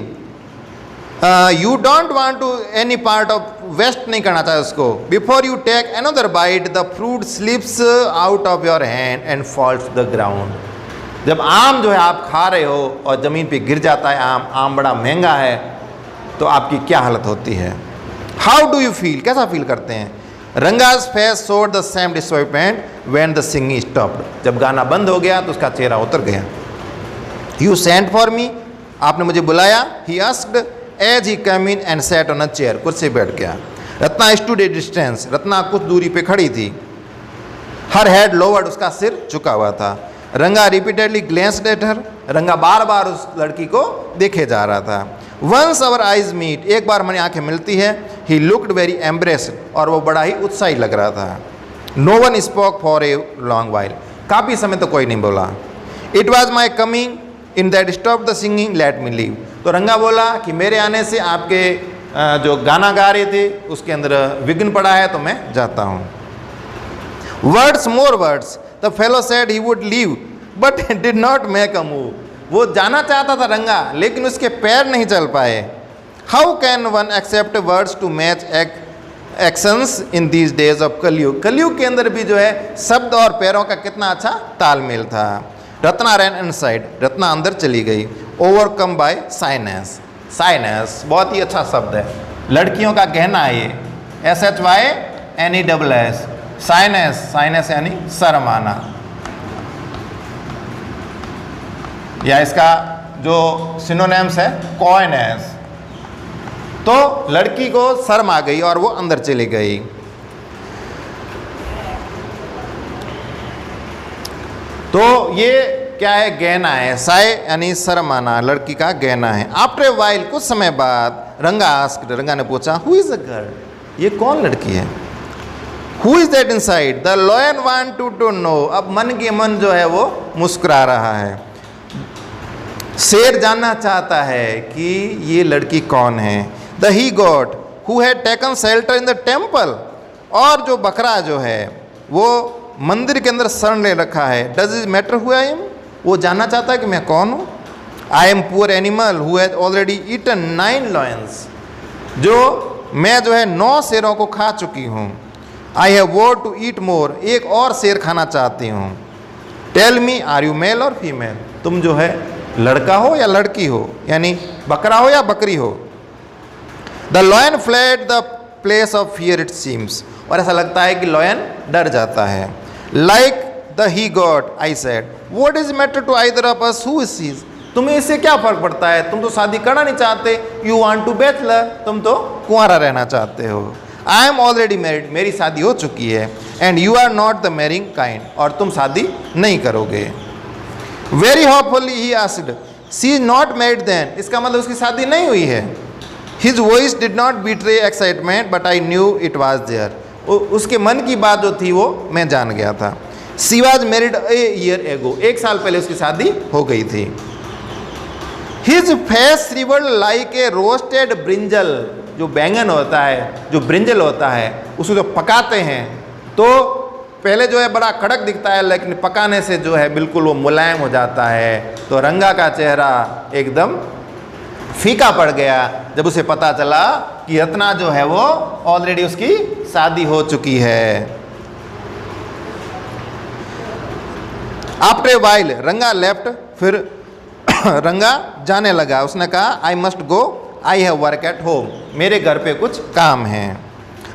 you don't want to any part of waste नहीं करना चाहिए उसको। Before you take another bite the fruit slips out of your hand and falls the ground. जब आम जो है आप खा रहे हो और ज़मीन पे गिर जाता है आम बड़ा महंगा है, तो आपकी क्या हालत होती है। हाउ डू यू फील, कैसा फील करते हैं। Ranga's face showed the same disappointment when the singing stopped, जब गाना बंद हो गया तो उसका चेहरा उतर गया। यू सेंट फॉर मी, आपने मुझे बुलाया। He asked as he come in and sat on a chair, कुर्सी बैठ गया। Ratna stood a distance, Ratna कुछ दूरी पे खड़ी थी। हर हेड लोवर्ड, उसका सिर झुका हुआ था। रंगा रिपीटेडली ग्लेंस्ड एट हर, रंगा बार बार उस लड़की को देखे जा रहा था। वंस आवर आइज मीट, एक बार हमारी आंखें मिलती है। ही लुक्ड वेरी एम्ब्रेस्ड, और वो बड़ा ही उत्साही लग रहा था। No one spoke for a long while, काफ़ी समय तो कोई नहीं बोला। It was my coming in that stop the singing let me leave, तो रंगा बोला कि मेरे आने से आपके जो गाना गा रहे थे उसके अंदर विघ्न पड़ा है, तो मैं जाता हूँ। Words more words, the fellow said he would leave but did not make a move, वो जाना चाहता था रंगा, लेकिन उसके पैर नहीं चल पाए। How can one accept words to match actions in these days of Kalyug, Kalyug के अंदर भी जो है शब्द और पैरों का कितना अच्छा तालमेल था। रत्ना रैन इनसाइड, रत्ना अंदर चली गई। ओवरकम बाय साइनेस, साइनेस बहुत ही अच्छा शब्द है, लड़कियों का कहना है ये, SHYNESS, साइनेस, साइनेस यानी शर्म आना, या इसका जो सिनोनिम्स है कॉयनेस। तो लड़की को शर्म आ गई और वो अंदर चली गई। तो ये क्या है, गहना है। साय यानी शर्म आना, लड़की का गहना है। आफ्टर ए वाइल, कुछ समय बाद, रंगा आस्क्ड, रंगा ने पूछा, हु इज द गर्ल, ये कौन लड़की है। Who is that inside, the lion want to know, अब मन के मन जो है वो मुस्कुरा रहा है। शेर जानना चाहता है कि ये लड़की कौन है। The he God who had taken shelter in the temple, और जो बकरा जो है वो मंदिर के अंदर शरण ले रखा है। Does is matter who I am, वो जानना चाहता है कि मैं कौन हूँ। I am poor animal who has already eaten 9 lions, जो मैं जो है 9 शेरों को खा चुकी हूँ। I have vote to eat more, एक और शेर खाना चाहती हूँ। Tell me are you male or female, तुम जो है लड़का हो या लड़की हो, यानी बकरा हो या बकरी हो। The lion fled the place of fear it seems, और ऐसा लगता है कि लॉयन डर जाता है। Like the he god I said, what is matter to either of us who is, तुम्हें इससे क्या फर्क पड़ता है, तुम तो शादी करना नहीं चाहते। यू वांट टू बैचलर, तुम तो कुंवारा रहना चाहते हो। आई एम ऑलरेडी मैरिड, मेरी शादी हो चुकी है। And you are not the marrying kind, और तुम शादी नहीं करोगे। Very hopefully he asked, she is not married then, इसका मतलब उसकी शादी नहीं हुई है। His voice did not betray excitement but I knew it was there, उसके मन की बात जो थी वो मैं जान गया था। She was married a year ago, 1 साल पहले उसकी शादी हो गई थी। His face revered like a roasted brinjal, जो बैंगन होता है, जो ब्रिंजल होता है, उसको जो पकाते हैं तो पहले जो है बड़ा कड़क दिखता है, लेकिन पकाने से जो है बिल्कुल वो मुलायम हो जाता है। तो रंगा का चेहरा एकदम फीका पड़ गया जब उसे पता चला कि रत्ना जो है वो ऑलरेडी उसकी शादी हो चुकी है। After a while Ranga left, फिर रंगा जाने लगा। उसने कहा I must go, I have work at home, मेरे घर पे कुछ काम है।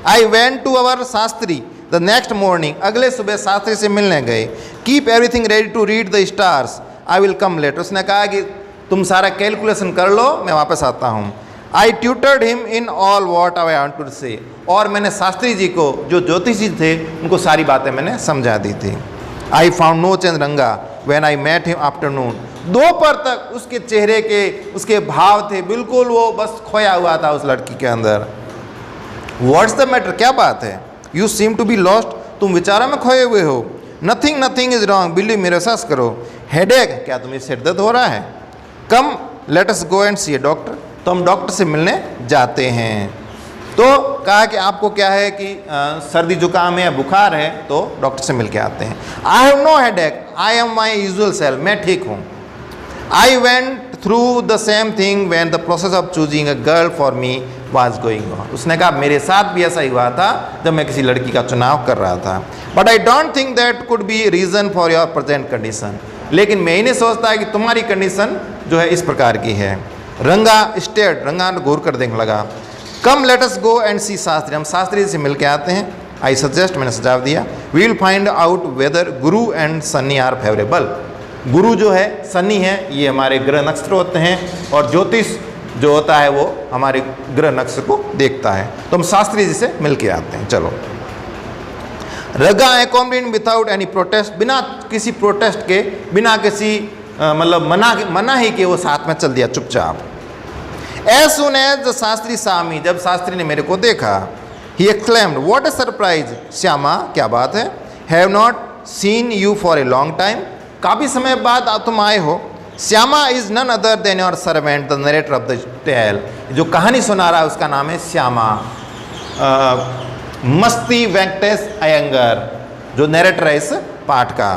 I went to our Shastri the next morning, अगले सुबह शास्त्री से मिलने गए। Keep everything ready to read the stars, I will come later, उसने कहा कि तुम सारा कैलकुलेशन कर लो, मैं वापस आता हूँ। I tutored him in all what I want to say, और मैंने शास्त्री जी को, जो ज्योतिषी थे, उनको सारी बातें मैंने समझा दी थी। I found no change Ranga when I met him afternoon, दोपहर तक उसके चेहरे के उसके भाव थे बिल्कुल वो बस खोया हुआ था उस लड़की के अंदर। व्हाट्स द मैटर, क्या बात है? You seem to be lost, तुम विचारों में खोए हुए हो। Nothing nothing is wrong, believe मेरे साथ करो। हेडेक, क्या तुम्हें सिर दर्द हो रहा है? Come let us go and see a doctor, तो हम डॉक्टर से मिलने जाते हैं। तो कहा कि आपको क्या है कि सर्दी जुकाम है या बुखार है, तो डॉक्टर से मिल के आते हैं। I have no headache, I am my usual self, मैं ठीक हूँ। I went through the same thing when the process of choosing a girl for me was going on, उसने कहा मेरे साथ भी ऐसा ही हुआ था जब मैं किसी लड़की का चुनाव कर रहा था। But I don't think that could be reason for your present condition, लेकिन मैं ही नहीं सोचता है कि तुम्हारी कंडीशन जो है इस प्रकार की है। रंगा स्टेड, रंगा घूर कर देखने लगा। कम लेट अस गो एंड सी शास्त्री, हम शास्त्री से मिल के आते हैं। आई सजेस्ट, मैंने सुझाव दिया। We will find out whether Guru and Sani are favourable, Guru जो है सनी है, ये हमारे ग्रह नक्षत्र होते हैं, और ज्योतिष जो होता है वो हमारे ग्रह नक्षत्र को देखता है। तो हम शास्त्री जी से मिल के आते हैं। चलो। रंगा अकॉम्पनीड विदाउट एनी प्रोटेस्ट, बिना किसी प्रोटेस्ट के, बिना किसी मतलब मना ही के वो साथ में चल दिया चुपचाप। As soon as the Shastri saw me, जब शास्त्री ने मेरे को देखा, he exclaimed what a surprise, Shyama क्या बात है? Have not seen you for a long time, काफ़ी समय बाद तुम आए हो। Shyama is none other than your servant the narrator of the tale, जो कहानी सुना रहा है उसका नाम है श्यामा। मस्ती वेंकटेश अयंगर जो नरेटर है इस पाठ का।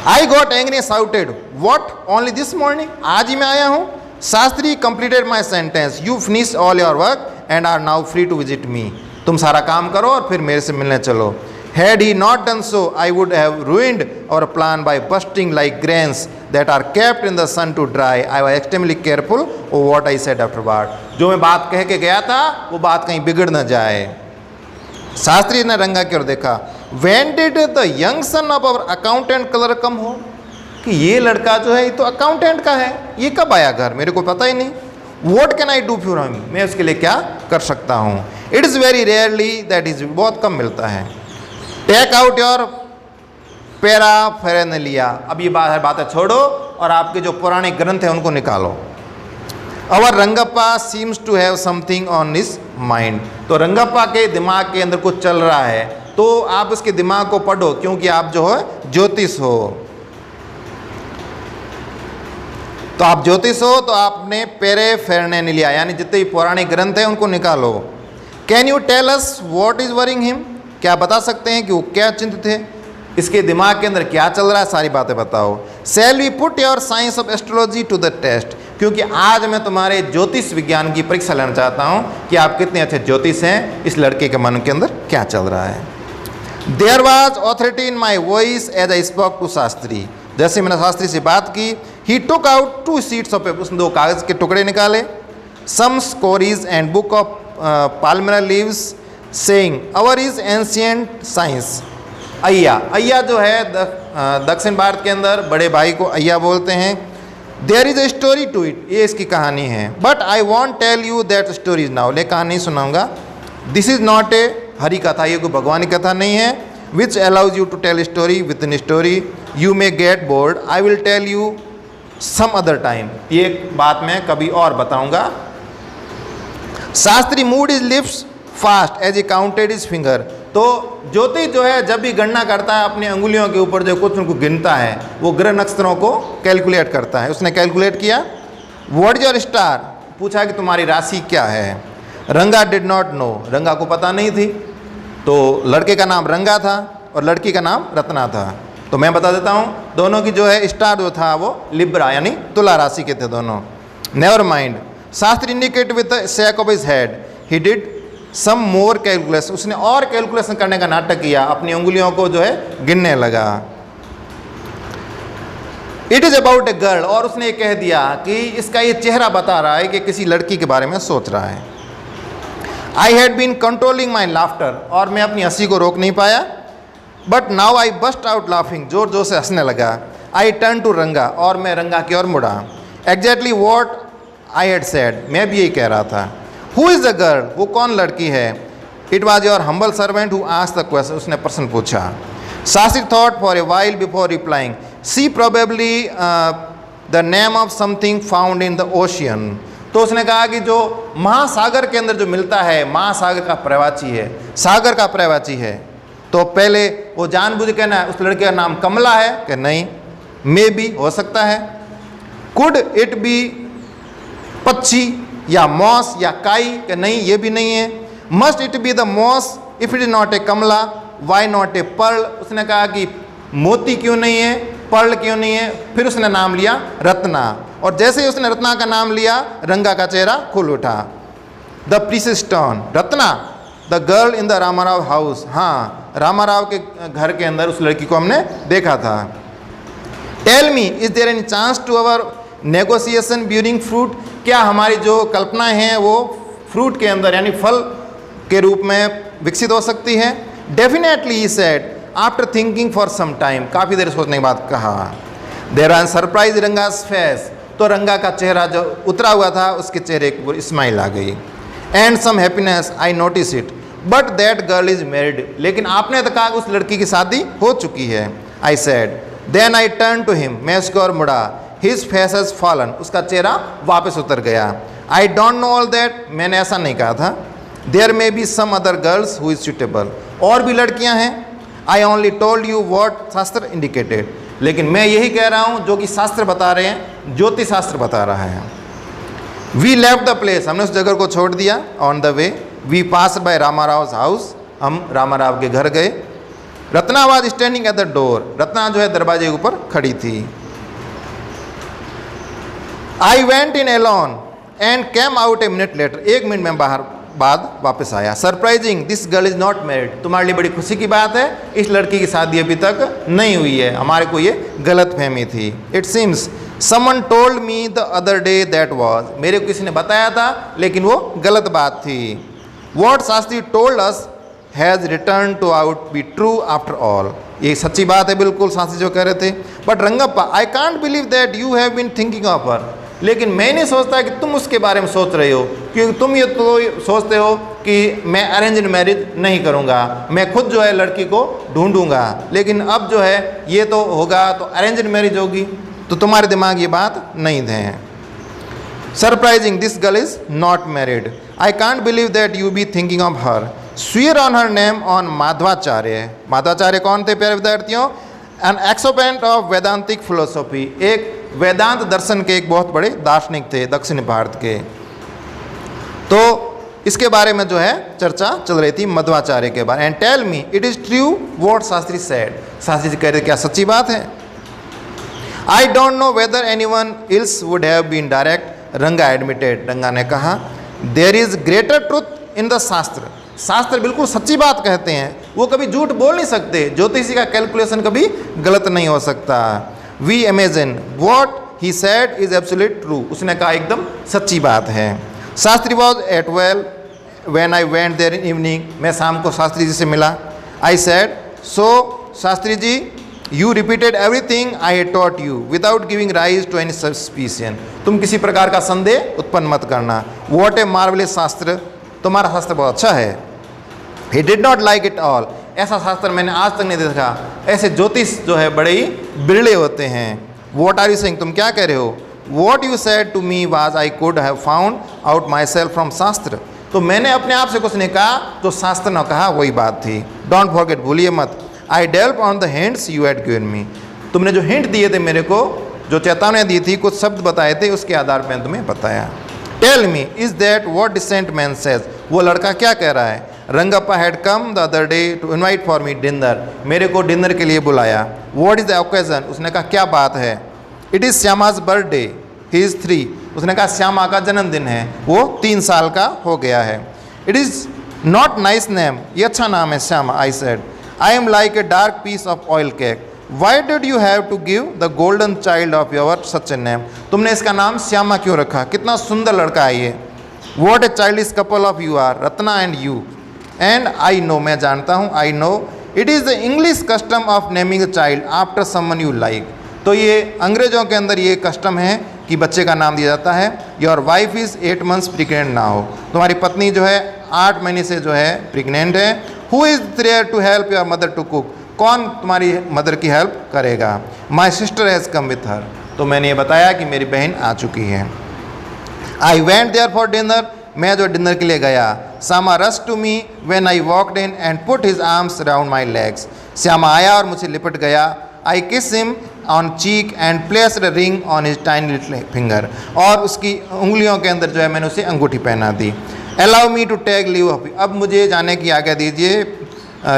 I got angry shouted what only this morning, आज ही मैं आया हूँ। Shastri completed my sentence, you finish all your work and are now free to visit me, तुम सारा काम करो और फिर मेरे से मिलने चलो। Had he not done so, I would have ruined our plan by bursting like grains that are kept in the sun to dry. I was extremely careful of what I said afterward. जो मैं बात कह के गया था वो बात कहीं बिगड़ न जाए। शास्त्री ने रंगा की ओर देखा। When did the young son of our accountant clerk come home? कि ये लड़का जो है ये तो अकाउंटेंट का है, ये कब आया घर, मेरे को पता ही नहीं। What can I do for him? मैं उसके लिए क्या कर सकता हूँ? It is very rarely that is, बहुत कम मिलता है। टेक आउट योर पैराफेरेनालिया, अब ये बातें छोड़ो और आपके जो पुराने ग्रंथ हैं उनको निकालो। Our Rangappa seems to have something on his mind, तो रंगप्पा के दिमाग के अंदर कुछ चल रहा है, तो आप उसके दिमाग को पढ़ो, क्योंकि आप जो है ज्योतिष हो। तो आप ज्योतिष हो तो आपने पैराफेरेनालिया यानी जितने भी पुराने ग्रंथ हैं उनको निकालो। Can you tell us what is worrying him, क्या बता सकते हैं कि वो क्या चिंतित है, इसके दिमाग के अंदर क्या चल रहा है, सारी बातें बताओ। Shall we put your science of astrology to the test, क्योंकि आज मैं तुम्हारे ज्योतिष विज्ञान की परीक्षा लेना चाहता हूँ कि आप कितने अच्छे ज्योतिष हैं, इस लड़के के मन के अंदर क्या चल रहा है। There was authority in my voice as I spoke to Shastri, जैसे मैंने शास्त्री से बात की। He took out 2 sheets of paper, उसने 2 कागज़ के टुकड़े निकाले। Some cowries and book of palmyra leaves saying our is ancient science. अय्या, अय्या जो है दक्षिण भारत के अंदर बड़े भाई को अय्या बोलते हैं। There is a story to it, ये इसकी कहानी है। But I won't tell you that story is now, ले कहानी नहीं सुनाऊंगा। This is not a Hari Katha, ये कोई भगवान की कथा नहीं है। which allows you to tell a story within a story. You may get bored. I will tell you some other time. ये बात मैं कभी और बताऊंगा. Shastri moved his lips fast as he counted his finger. तो ज्योतिष जो है जब भी गणना करता है अपनी अंगुलियों के ऊपर जो कुछ उनको गिनता है, वो ग्रह नक्षत्रों को कैलकुलेट करता है. उसने कैलकुलेट किया. व्हाट इज योर स्टार, पूछा कि तुम्हारी राशि क्या है. रंगा डिड नॉट नो, रंगा को पता नहीं थी. तो लड़के का नाम रंगा था और लड़की का नाम रत्ना था. तो मैं बता देता हूँ, दोनों की जो है स्टार जो था वो लिब्रा यानी तुला राशि के थे दोनों. Never mind, Shastri indicate with shake of his head. He did some more calculation, उसने और कैलकुलेशन करने का नाटक किया, अपनी उंगलियों को जो है गिनने लगा. It is about a girl, और उसने ये कह दिया कि इसका ये चेहरा बता रहा है कि किसी लड़की के बारे में सोच रहा है. I had been controlling my laughter, और मैं अपनी हंसी को रोक नहीं पाया. But now I burst out laughing, जोर जोर से हंसने लगा. आई टर्न टू रंगा, और मैं रंगा की ओर मुड़ा. Exactly what I had said, मैं भी यही कह रहा था. हु इज़ द गर्ल, वो कौन लड़की है. It was your humble servant who asked the question, उसने प्रश्न पूछा. Shastri thought for a while before replying. See probably the name of something found in the ocean. तो उसने कहा कि जो महासागर के अंदर जो मिलता है, महासागर का पर्यायवाची है, सागर का पर्यायवाची है. तो पहले वो जानबूझ के ना उस लड़के का नाम कमला है कि नहीं, मे बी हो सकता है. कुड इट बी पक्षी या मॉस या काई कि नहीं, ये भी नहीं है. Must it be the moss if it is not a kamala, why not a pearl. उसने कहा कि मोती क्यों नहीं है, पर्ल क्यों नहीं है. फिर उसने नाम लिया रत्ना, और जैसे ही उसने रत्ना का नाम लिया रंगा का चेहरा खुल उठा. The precious stone, Ratna, the girl in the Ramarao house. हाँ, रामाराव के घर के अंदर उस लड़की को हमने देखा था. Tell me, is there any chance to our negotiation during fruit. क्या हमारी जो कल्पनाएं हैं वो फ्रूट के अंदर यानी फल के रूप में विकसित हो सकती है. Definitely he said after thinking for some time, काफ़ी देर सोचने के बाद कहा. There are surprise Ranga's face, तो रंगा का चेहरा जो उतरा हुआ था उसके चेहरे पर स्माइल आ गई. And some happiness I notice it, but that girl is married. लेकिन आपने तो कहा कि उस लड़की की शादी हो चुकी है. I said. Then I turn to him, मैं उसकी ओर मुड़ा. हिज फेस हैज फॉलन, उसका चेहरा वापस उतर गया. I don't know all that, मैंने ऐसा नहीं कहा था. There may be some other girls who is suitable, और भी लड़कियां हैं. I only told you what Shastra indicated, लेकिन मैं यही कह रहा हूँ जो कि शास्त्र बता रहे हैं, ज्योतिष शास्त्र बता रहा है. वी लेफ्ट द प्लेस, हमने उस जगह को छोड़ दिया. On the way we pass by Ramarao house, हम रामाराव के घर गए. Ratna was standing at the door, Ratna जो है दरवाजे के ऊपर खड़ी थी. I went in alone and came out a minute later, 1 minute में बाहर बाद वापस आया. Surprising, this girl is not married, तुम्हारे लिए बड़ी खुशी की बात है, इस लड़की की शादी अभी तक नहीं हुई है. हमारे को ये गलत फहमी थी. It seems someone told me the other day that was, मेरे को किसी ने बताया था लेकिन वो गलत बात थी. What Shastri told us has return to out be true after all, ये सच्ची बात है बिल्कुल शास्त्री जो कह रहे थे. But Rangappa, I can't believe that you have been thinking of her, लेकिन मैं नहीं सोचता कि तुम उसके बारे में सोच रहे हो, क्योंकि तुम ये तो सोचते हो कि मैं अरेंज्ड मैरिज नहीं करूँगा, मैं खुद जो है लड़की को ढूंढूंगा. लेकिन अब जो है ये तो होगा तो अरेंज्ड मैरिज होगी, तो तुम्हारे दिमाग ये बात नहीं है. Surprising, this girl is not married. I can't believe that you be thinking of her. Swear on her name on Madhvacharya. Madhvacharya कौन थे प्यारे विद्यार्थियों? An exponent of Vedantic philosophy, एक वेदांत दर्शन के एक बहुत बड़े दार्शनिक थे दक्षिण भारत के. तो इसके बारे में जो है चर्चा चल रही थी मध्वाचार्य के बारे. And tell me it is true what Shastri said, Shastri ji कह रहे क्या सच्ची बात है? I don't know whether anyone else would have been direct, Ranga admitted, Ranga ने कहा. There is greater truth in the shastra, शास्त्र बिल्कुल सच्ची बात कहते हैं, वो कभी झूठ बोल नहीं सकते. ज्योतिषी का कैलकुलेशन कभी गलत नहीं हो सकता. We imagine what he said is absolute true, उसने कहा एकदम सच्ची बात है. Shastri was at well when I went there in evening, मैं शाम को शास्त्री जी से मिला. I said, so Shastri ji you repeated everything I had taught you without giving rise to any suspicion, तुम किसी प्रकार का संदेह उत्पन्न मत करना. व्हाट ए मार्वलेस शास्त्र, तुम्हारा शास्त्र बहुत अच्छा है. ही did not like it all, ऐसा शास्त्र मैंने आज तक नहीं देखा। ऐसे ज्योतिष जो है बड़े ही बिरले होते हैं। वॉट आर यू सेइंग, तुम क्या कह रहे हो? What you said to me was I could have found out my self from Shastra. तो मैंने अपने आप से कुछ नहीं कहा, जो शास्त्र ने कहा वही बात थी। डोंट फॉरगेट, भूलिए मत। I delve on the hints you had given me. तुमने जो हिंट दिए थे मेरे को, जो चेतावनियाँ दी थी, कुछ शब्द बताए थे, उसके आधार पर तुम्हें बताया। Tell me, is that what decent man says. वो लड़का क्या कह रहा है? Rangappa had come the other day to invite for me dinner. मेरे को डिनर के लिए बुलाया। वॉट इज द ओकेजन, उसने कहा क्या बात है? It is Shyama's birthday, he is 3। उसने कहा श्यामा का जन्मदिन है, वो 3 साल का हो गया है। It is not nice name, ये अच्छा नाम है Shyama. I said I am like a dark piece of oil cake. Why did you have to give the golden child of your such a name. तुमने इसका नाम श्यामा क्यों रखा? कितना सुंदर लड़का है ये। What a childish couple of you are, Ratna and you. And I know, मैं जानता हूँ, I know it is the English custom of naming the child after someone you like. तो ये अंग्रेज़ों के अंदर ये कस्टम है कि बच्चे का नाम दिया जाता है। Your wife is 8 months pregnant ना हो, तुम्हारी पत्नी जो है 8 महीने से जो है प्रेग्नेंट है। Who is there to help your mother to cook, कौन तुम्हारी मदर की हेल्प करेगा? My sister has come with her. तो मैंने ये बताया कि मेरी बहन आ चुकी है। I went there for dinner, मैं जो डिनर के लिए गया। Shyama rush to me when I walked in and put his arms around my legs. Shyama आया और मुझे लिपट गया। I kiss him on cheek and placed a ring on his tiny little finger. और उसकी उंगलियों के अंदर जो है मैंने उसे अंगूठी पहना दी। Allow me to take leave of you, अब मुझे जाने की आज्ञा दीजिए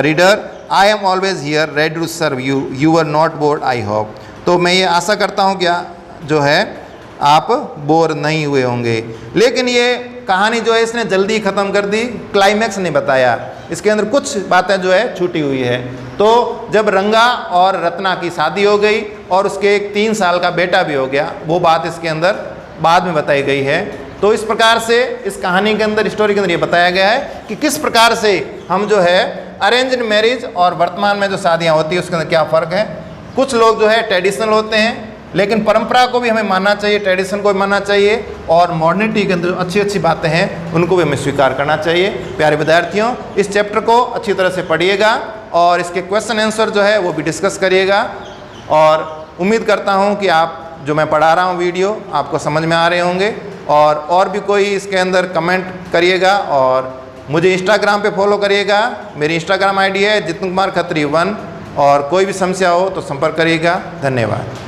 reader. I am always here ready to serve you, you are not bored I hope. तो मैं ये आशा करता हूँ क्या जो है आप बोर नहीं हुए होंगे। लेकिन ये कहानी जो है इसने जल्दी ख़त्म कर दी, क्लाइमैक्स नहीं बताया। इसके अंदर कुछ बातें जो है छूटी हुई है। तो जब रंगा और रत्ना की शादी हो गई और उसके एक 3 साल का बेटा भी हो गया, वो बात इसके अंदर बाद में बताई गई है। तो इस प्रकार से इस कहानी के अंदर, स्टोरी के अंदर ये बताया गया है कि किस प्रकार से हम जो है अरेंज्ड मैरिज और वर्तमान में जो शादियाँ होती है उसके अंदर क्या फ़र्क है। कुछ लोग जो है ट्रेडिशनल होते हैं, लेकिन परंपरा को भी हमें मानना चाहिए, ट्रेडिशन को भी मानना चाहिए, और मॉडर्निटी के अंदर अच्छी अच्छी बातें हैं उनको भी हमें स्वीकार करना चाहिए। प्यारे विद्यार्थियों, इस चैप्टर को अच्छी तरह से पढ़िएगा और इसके क्वेश्चन आंसर जो है वो भी डिस्कस करिएगा। और उम्मीद करता हूँ कि आप जो मैं पढ़ा रहा हूँ वीडियो आपको समझ में आ रहे होंगे। और भी कोई इसके अंदर कमेंट करिएगा और मुझे इंस्टाग्राम पे फॉलो करिएगा। मेरी इंस्टाग्राम आईडी है जितन कुमार खत्री 1। और कोई भी समस्या हो तो संपर्क करिएगा। धन्यवाद।